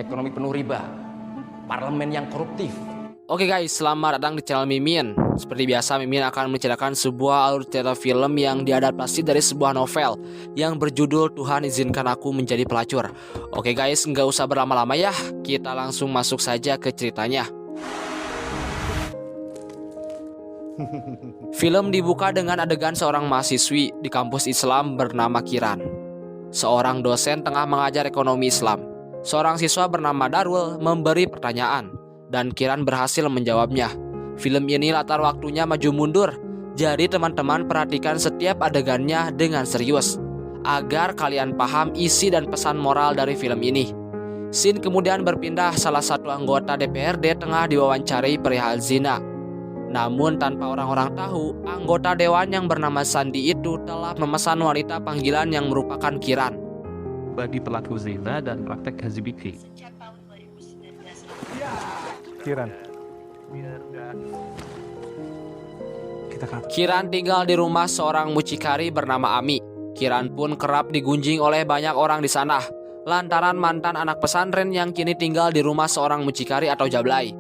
ekonomi penuh riba, parlemen yang koruptif. Oke guys, selamat datang di channel Mimin. Seperti biasa, Mimin akan menceritakan sebuah alur cerita film yang diadaptasi dari sebuah novel yang berjudul Tuhan Izinkan Aku Menjadi Pelacur. Oke guys, nggak usah berlama-lama ya, kita langsung masuk saja ke ceritanya. Film dibuka dengan adegan seorang mahasiswi di kampus Islam bernama Kiran. Seorang dosen tengah mengajar ekonomi Islam. Seorang siswa bernama Darul memberi pertanyaan, dan Kiran berhasil menjawabnya. Film ini latar waktunya maju mundur, jadi teman-teman perhatikan setiap adegannya dengan serius, agar kalian paham isi dan pesan moral dari film ini. Scene kemudian berpindah salah satu anggota DPRD tengah diwawancarai perihal zina. Namun tanpa orang-orang tahu, anggota dewan yang bernama Sandi itu telah memesan wanita panggilan yang merupakan Kiran. Bagi pelaku zina dan praktek LGBT. Kiran. Kiran tinggal di rumah seorang mucikari bernama Ami. Kiran pun kerap digunjing oleh banyak orang di sana, lantaran mantan anak pesantren yang kini tinggal di rumah seorang mucikari atau jablay.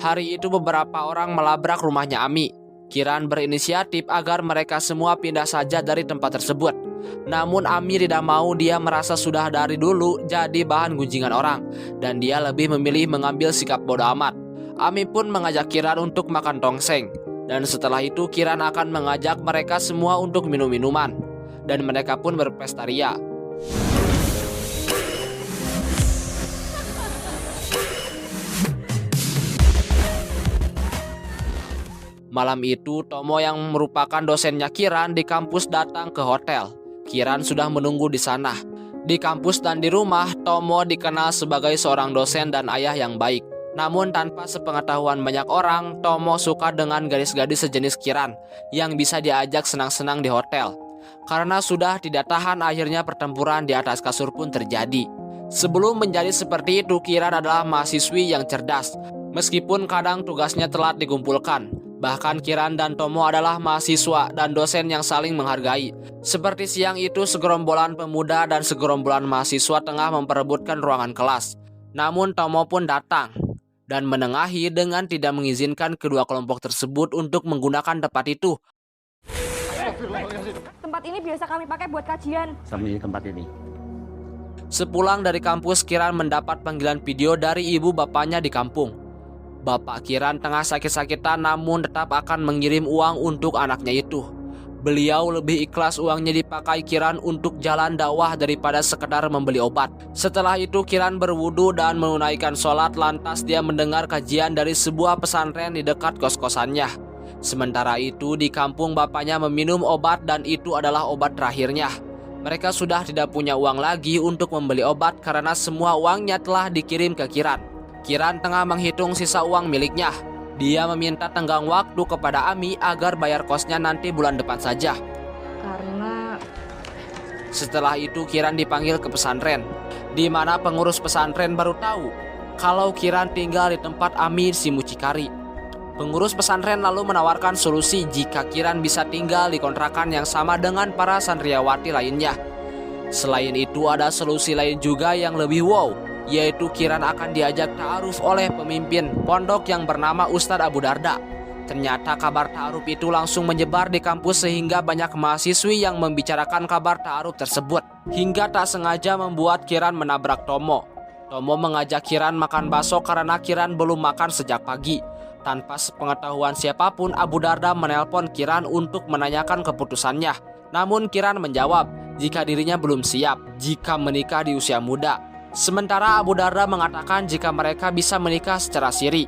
Hari itu beberapa orang melabrak rumahnya Ami. Kiran berinisiatif agar mereka semua pindah saja dari tempat tersebut. Namun Ami tidak mau, dia merasa sudah dari dulu jadi bahan gunjingan orang, dan dia lebih memilih mengambil sikap bodoh amat. Ami pun mengajak Kiran untuk makan tongseng, dan setelah itu Kiran akan mengajak mereka semua untuk minum minuman, dan mereka pun berpesta ria. Malam itu, Tomo yang merupakan dosennya Kiran di kampus datang ke hotel. Kiran sudah menunggu di sana. Di kampus dan di rumah, Tomo dikenal sebagai seorang dosen dan ayah yang baik. Namun tanpa sepengetahuan banyak orang, Tomo suka dengan gadis-gadis sejenis Kiran yang bisa diajak senang-senang di hotel. Karena sudah tidak tahan, akhirnya pertempuran di atas kasur pun terjadi. Sebelum menjadi seperti itu, Kiran adalah mahasiswi yang cerdas, meskipun kadang tugasnya telat dikumpulkan. Bahkan Kiran dan Tomo adalah mahasiswa dan dosen yang saling menghargai. Seperti siang itu, segerombolan pemuda dan segerombolan mahasiswa tengah memperebutkan ruangan kelas. Namun Tomo pun datang dan menengahi dengan tidak mengizinkan kedua kelompok tersebut untuk menggunakan tempat itu. Tempat ini biasa kami pakai buat kajian. Sambil tempat ini. Sepulang dari kampus, Kiran mendapat panggilan video dari ibu bapaknya di kampung. Bapak Kiran tengah sakit-sakitan namun tetap akan mengirim uang untuk anaknya itu. Beliau lebih ikhlas uangnya dipakai Kiran untuk jalan dakwah daripada sekedar membeli obat. Setelah itu Kiran berwudu dan menunaikan sholat, lantas dia mendengar kajian dari sebuah pesantren di dekat kos-kosannya. Sementara itu di kampung bapaknya meminum obat dan itu adalah obat terakhirnya. Mereka sudah tidak punya uang lagi untuk membeli obat karena semua uangnya telah dikirim ke Kiran. Kiran tengah menghitung sisa uang miliknya. Dia meminta tenggang waktu kepada Ami agar bayar kosnya nanti bulan depan saja. Karena Setelah itu Kiran dipanggil ke pesantren, di mana pengurus pesantren baru tahu kalau Kiran tinggal di tempat Ami si mucikari. Pengurus pesantren lalu menawarkan solusi jika Kiran bisa tinggal di kontrakan yang sama dengan para santriawati lainnya. Selain itu ada solusi lain juga yang lebih wow, yaitu Kiran akan diajak ta'aruf oleh pemimpin pondok yang bernama Ustadz Abu Darda. Ternyata kabar ta'aruf itu langsung menyebar di kampus sehingga banyak mahasiswi yang membicarakan kabar ta'aruf tersebut. Hingga tak sengaja membuat Kiran menabrak Tomo. Tomo mengajak Kiran makan bakso karena Kiran belum makan sejak pagi. Tanpa sepengetahuan siapapun, Abu Darda menelpon Kiran untuk menanyakan keputusannya. Namun Kiran menjawab jika dirinya belum siap jika menikah di usia muda. Sementara Abu Darda mengatakan jika mereka bisa menikah secara siri,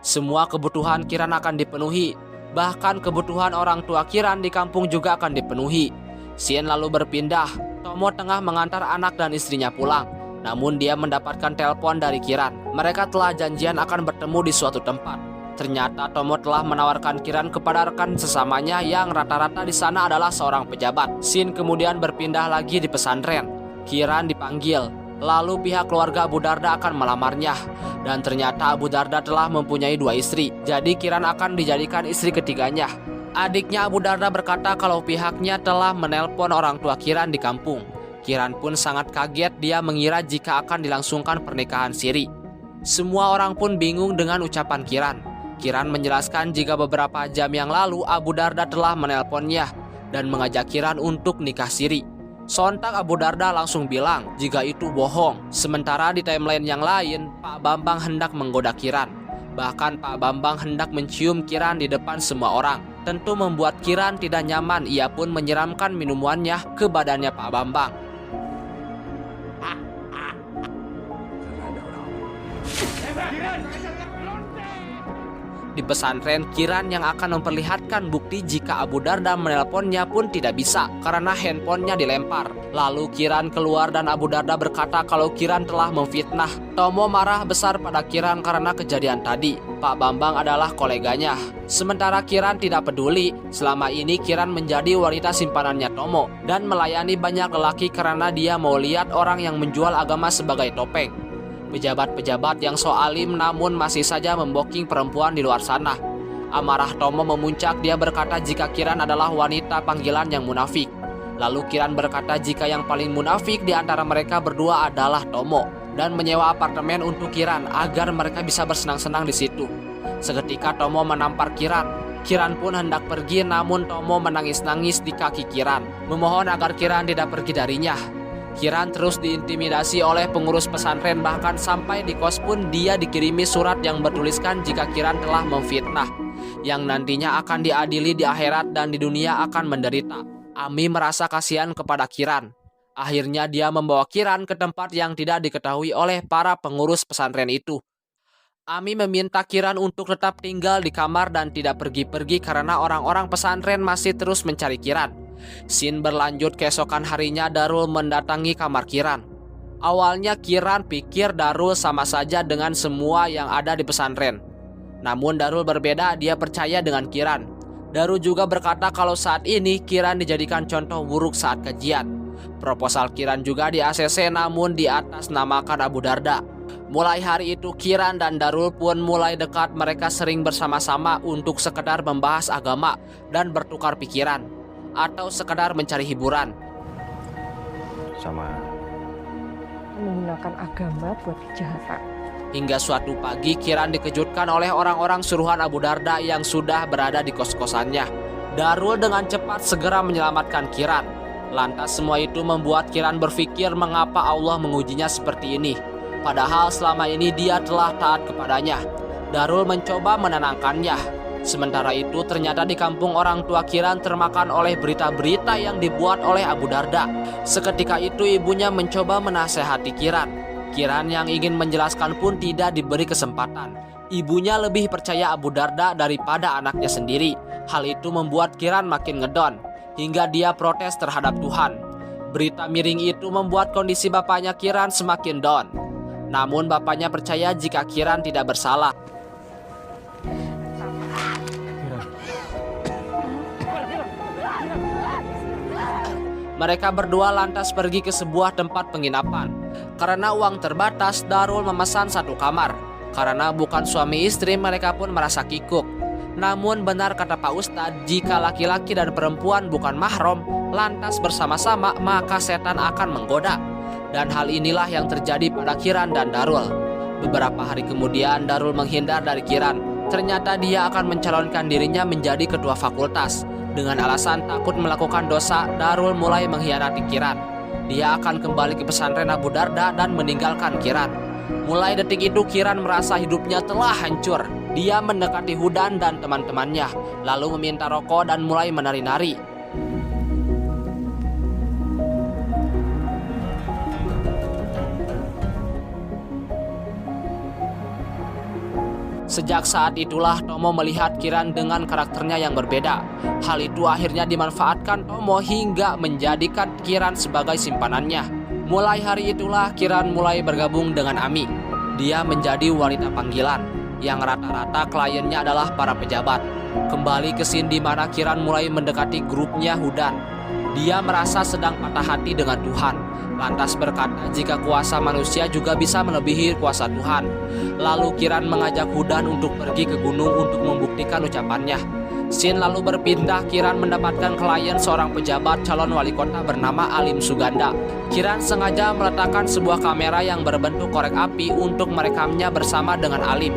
semua kebutuhan Kiran akan dipenuhi. Bahkan kebutuhan orang tua Kiran di kampung juga akan dipenuhi. Scene lalu berpindah. Tomo tengah mengantar anak dan istrinya pulang. Namun dia mendapatkan telepon dari Kiran. Mereka telah janjian akan bertemu di suatu tempat. Ternyata Tomo telah menawarkan Kiran kepada rekan sesamanya yang rata-rata di sana adalah seorang pejabat. Scene kemudian berpindah lagi di pesantren. Kiran dipanggil. Lalu pihak keluarga Abu Darda akan melamarnya. Dan ternyata Abu Darda telah mempunyai 2 istri. Jadi Kiran akan dijadikan istri ketiganya. Adiknya Abu Darda berkata kalau pihaknya telah menelpon orang tua Kiran di kampung. Kiran pun sangat kaget, dia mengira jika akan dilangsungkan pernikahan siri. Semua orang pun bingung dengan ucapan Kiran. Kiran menjelaskan jika beberapa jam yang lalu Abu Darda telah menelponnya dan mengajak Kiran untuk nikah siri. Sontak Abu Darda langsung bilang jika itu bohong. Sementara di timeline yang lain, Pak Bambang hendak menggoda Kiran. Bahkan Pak Bambang hendak mencium Kiran di depan semua orang. Tentu membuat Kiran tidak nyaman, ia pun menyiramkan minumannya ke badannya Pak Bambang. Di pesantren, Kiran yang akan memperlihatkan bukti jika Abu Darda menelponnya pun tidak bisa karena handphonenya dilempar. Lalu Kiran keluar dan Abu Darda berkata kalau Kiran telah memfitnah. Tomo marah besar pada Kiran karena kejadian tadi. Pak Bambang adalah koleganya. Sementara Kiran tidak peduli. Selama ini Kiran menjadi wanita simpanannya Tomo dan melayani banyak lelaki karena dia mau lihat orang yang menjual agama sebagai topeng. Pejabat-pejabat yang so alim namun masih saja memboking perempuan di luar sana. Amarah Tomo memuncak, dia berkata jika Kiran adalah wanita panggilan yang munafik. Lalu Kiran berkata jika yang paling munafik di antara mereka berdua adalah Tomo dan menyewa apartemen untuk Kiran agar mereka bisa bersenang-senang di situ. Seketika Tomo menampar Kiran. Kiran pun hendak pergi namun Tomo menangis-nangis di kaki Kiran, memohon agar Kiran tidak pergi darinya. Kiran terus diintimidasi oleh pengurus pesantren, bahkan sampai di kos pun dia dikirimi surat yang bertuliskan jika Kiran telah memfitnah, yang nantinya akan diadili di akhirat dan di dunia akan menderita. Ami merasa kasihan kepada Kiran. Akhirnya dia membawa Kiran ke tempat yang tidak diketahui oleh para pengurus pesantren itu. Ami meminta Kiran untuk tetap tinggal di kamar dan tidak pergi-pergi karena orang-orang pesantren masih terus mencari Kiran. Scene berlanjut, keesokan harinya Darul mendatangi kamar Kiran. Awalnya Kiran pikir Darul sama saja dengan semua yang ada di pesantren. Namun Darul berbeda, dia percaya dengan Kiran. Darul juga berkata kalau saat ini Kiran dijadikan contoh buruk saat kajian. Proposal Kiran juga di ACC namun di atas namakan Abu Darda. Mulai hari itu Kiran dan Darul pun mulai dekat, mereka sering bersama-sama untuk sekedar membahas agama dan bertukar pikiran, atau sekedar mencari hiburan. Sama Menggunakan agama buat kejahatan. Hingga suatu pagi Kiran dikejutkan oleh orang-orang suruhan Abu Darda yang sudah berada di kos-kosannya. Darul dengan cepat segera menyelamatkan Kiran. Lantas semua itu membuat Kiran berpikir mengapa Allah mengujinya seperti ini. Padahal selama ini dia telah taat kepadanya. Darul mencoba menenangkannya. Sementara itu ternyata di kampung orang tua Kiran termakan oleh berita-berita yang dibuat oleh Abu Darda. Seketika itu ibunya mencoba menasehati Kiran. Kiran yang ingin menjelaskan pun tidak diberi kesempatan. Ibunya lebih percaya Abu Darda daripada anaknya sendiri. Hal itu membuat Kiran makin ngedon, hingga dia protes terhadap Tuhan. Berita miring itu membuat kondisi bapaknya Kiran semakin down. Namun bapaknya percaya jika Kiran tidak bersalah. Mereka berdua lantas pergi ke sebuah tempat penginapan. Karena uang terbatas, Darul memesan satu kamar. Karena bukan suami istri, mereka pun merasa kikuk. Namun benar kata Pak Ustadz, jika laki-laki dan perempuan bukan mahram, lantas bersama-sama, maka setan akan menggoda. Dan hal inilah yang terjadi pada Kiran dan Darul. Beberapa hari kemudian, Darul menghindar dari Kiran. Ternyata dia akan mencalonkan dirinya menjadi ketua fakultas. Dengan alasan takut melakukan dosa, Darul mulai mengkhianati Kiran. Dia akan kembali ke pesantren Abu Darda dan meninggalkan Kiran. Mulai detik itu Kiran merasa hidupnya telah hancur. Dia mendekati Hudan dan teman-temannya, lalu meminta rokok dan mulai menari-nari. Sejak saat itulah Tomo melihat Kiran dengan karakternya yang berbeda. Hal itu akhirnya dimanfaatkan Tomo hingga menjadikan Kiran sebagai simpanannya. Mulai hari itulah Kiran mulai bergabung dengan Ami. Dia menjadi wanita panggilan, yang rata-rata kliennya adalah para pejabat. Kembali ke scene di mana Kiran mulai mendekati grupnya Hudan. Dia merasa sedang patah hati dengan Tuhan. Lantas berkata jika kuasa manusia juga bisa melebihi kuasa Tuhan. Lalu Kiran mengajak Hudan untuk pergi ke gunung untuk membuktikan ucapannya. Scene lalu berpindah, Kiran mendapatkan klien seorang pejabat calon wali kota bernama Alim Suganda. Kiran sengaja meletakkan sebuah kamera yang berbentuk korek api untuk merekamnya bersama dengan Alim.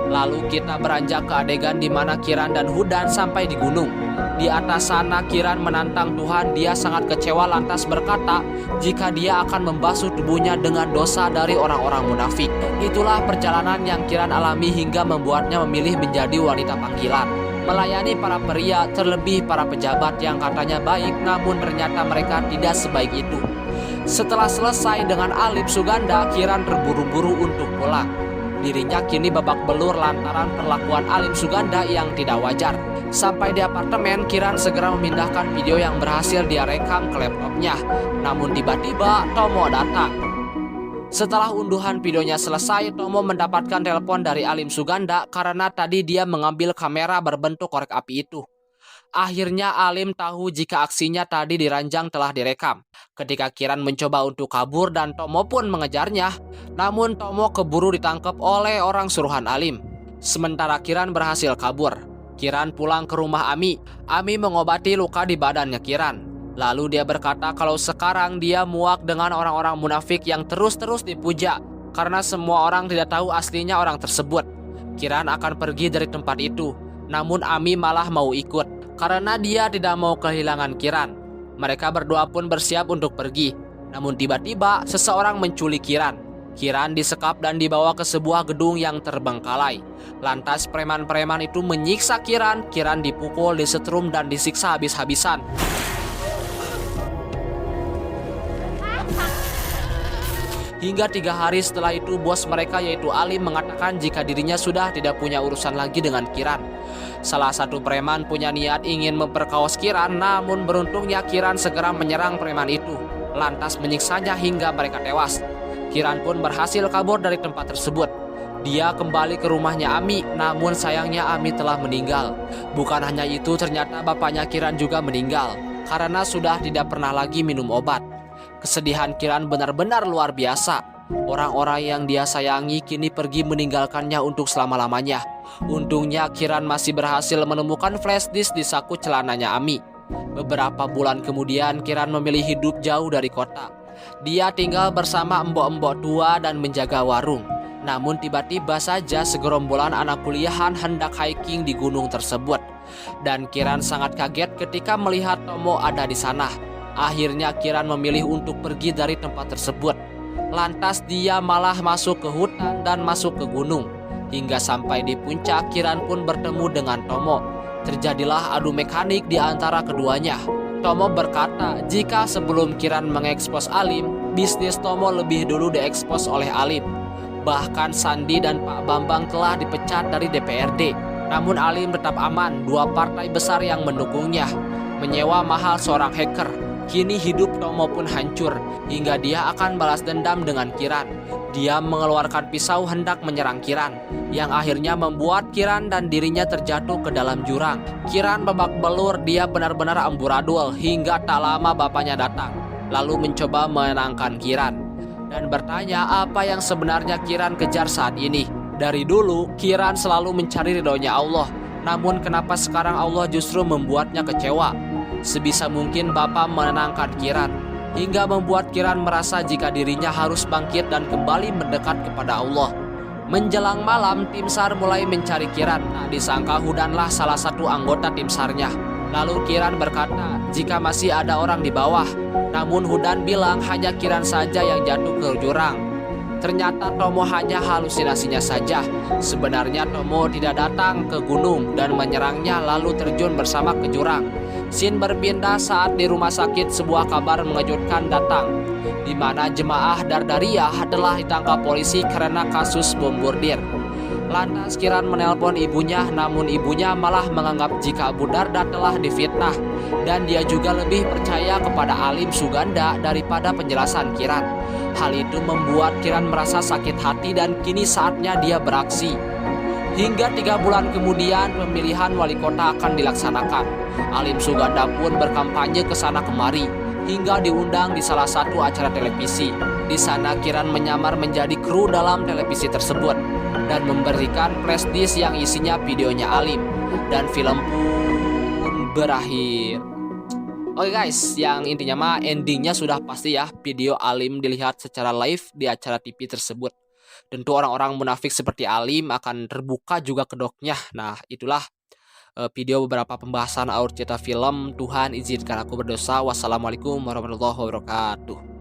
Lalu kita beranjak ke adegan di mana Kiran dan Hudan sampai di gunung. Di atas sana Kiran menantang Tuhan, dia sangat kecewa lantas berkata jika dia akan membasuh tubuhnya dengan dosa dari orang-orang munafik. Itulah perjalanan yang Kiran alami hingga membuatnya memilih menjadi wanita panggilan, melayani para pria, terlebih para pejabat yang katanya baik, namun ternyata mereka tidak sebaik itu. Setelah selesai dengan Alim Suganda, Kiran terburu-buru untuk pulang. Dirinya kini babak belur lantaran perlakuan Alim Suganda yang tidak wajar. Sampai di apartemen, Kiran segera memindahkan video yang berhasil dia rekam ke laptopnya. Namun tiba-tiba Tomo datang. Setelah unduhan videonya selesai, Tomo mendapatkan telepon dari Alim Suganda karena tadi dia mengambil kamera berbentuk korek api itu. Akhirnya Alim tahu jika aksinya tadi diranjang telah direkam. Ketika Kiran mencoba untuk kabur dan Tomo pun mengejarnya, namun Tomo keburu ditangkap oleh orang suruhan Alim. Sementara Kiran berhasil kabur. Kiran pulang ke rumah Ami. Ami mengobati luka di badannya Kiran. Lalu dia berkata kalau sekarang dia muak dengan orang-orang munafik yang terus-terus dipuja karena semua orang tidak tahu aslinya orang tersebut. Kiran akan pergi dari tempat itu, namun Ami malah mau ikut karena dia tidak mau kehilangan Kiran. Mereka berdua pun bersiap untuk pergi, namun tiba-tiba seseorang menculik Kiran. Kiran disekap dan dibawa ke sebuah gedung yang terbengkalai. Lantas preman-preman itu menyiksa Kiran. Kiran dipukul, disetrum dan disiksa habis-habisan. Hingga 3 hari setelah itu bos mereka yaitu Alim mengatakan jika dirinya sudah tidak punya urusan lagi dengan Kiran. Salah satu preman punya niat ingin memperkaos Kiran, namun beruntungnya Kiran segera menyerang preman itu, lantas menyiksanya hingga mereka tewas. Kiran pun berhasil kabur dari tempat tersebut. Dia kembali ke rumahnya Ami, namun sayangnya Ami telah meninggal. Bukan hanya itu, ternyata bapaknya Kiran juga meninggal karena sudah tidak pernah lagi minum obat. Kesedihan Kiran benar-benar luar biasa. Orang-orang yang dia sayangi kini pergi meninggalkannya untuk selama-lamanya. Untungnya Kiran masih berhasil menemukan flash disk di saku celananya Ami. Beberapa bulan kemudian Kiran memilih hidup jauh dari kota. Dia tinggal bersama embok-embok tua dan menjaga warung. Namun tiba-tiba saja segerombolan anak kuliahan hendak hiking di gunung tersebut. Dan Kiran sangat kaget ketika melihat Tomo ada di sana. Akhirnya Kiran memilih untuk pergi dari tempat tersebut. Lantas dia malah masuk ke hutan dan masuk ke gunung. Hingga sampai di puncak, Kiran pun bertemu dengan Tomo. Terjadilah adu mekanik di antara keduanya. Tomo berkata jika sebelum Kiran mengekspos Alim, bisnis Tomo lebih dulu diekspos oleh Alim. Bahkan Sandi dan Pak Bambang telah dipecat dari DPRD. Namun Alim tetap aman, 2 partai besar yang mendukungnya menyewa mahal seorang hacker. Kini hidup Tomo pun hancur hingga dia akan balas dendam dengan Kiran. Dia mengeluarkan pisau hendak menyerang Kiran, yang akhirnya membuat Kiran dan dirinya terjatuh ke dalam jurang. Kiran babak belur, dia benar-benar amburadul hingga tak lama bapaknya datang, lalu mencoba menenangkan Kiran dan bertanya apa yang sebenarnya Kiran kejar saat ini. Dari dulu Kiran selalu mencari ridhonya Allah, namun kenapa sekarang Allah justru membuatnya kecewa? Sebisa mungkin bapak menenangkan Kiran hingga membuat Kiran merasa jika dirinya harus bangkit dan kembali mendekat kepada Allah. Menjelang malam, tim SAR mulai mencari Kiran. Tak disangka Hudanlah salah satu anggota tim SAR-nya. Lalu Kiran berkata jika masih ada orang di bawah. Namun Hudan bilang hanya Kiran saja yang jatuh ke jurang. Ternyata Tomo hanya halusinasinya saja. Sebenarnya Tomo tidak datang ke gunung dan menyerangnya lalu terjun bersama ke jurang. Scene berpindah saat di rumah sakit sebuah kabar mengejutkan datang, di mana jemaah Dardariyah telah ditangkap polisi karena kasus bom bordir. Lantas Kiran menelpon ibunya, namun ibunya malah menganggap jika Abu Darda telah difitnah dan dia juga lebih percaya kepada Alim Suganda daripada penjelasan Kiran. Hal itu membuat Kiran merasa sakit hati dan kini saatnya dia beraksi. Hingga 3 bulan kemudian pemilihan wali kota akan dilaksanakan. Alim Suganda pun berkampanye ke sana kemari hingga diundang di salah satu acara televisi. Di sana Kiran menyamar menjadi kru dalam televisi tersebut dan memberikan flash disk yang isinya videonya Alim dan film pun berakhir. Oke guys, yang intinya mah endingnya sudah pasti ya, video Alim dilihat secara live di acara TV tersebut. Tentu orang-orang munafik seperti Alim akan terbuka juga kedoknya. Nah itulah video beberapa pembahasan alur cerita film Tuhan izinkan aku berdosa. Wassalamualaikum warahmatullahi wabarakatuh.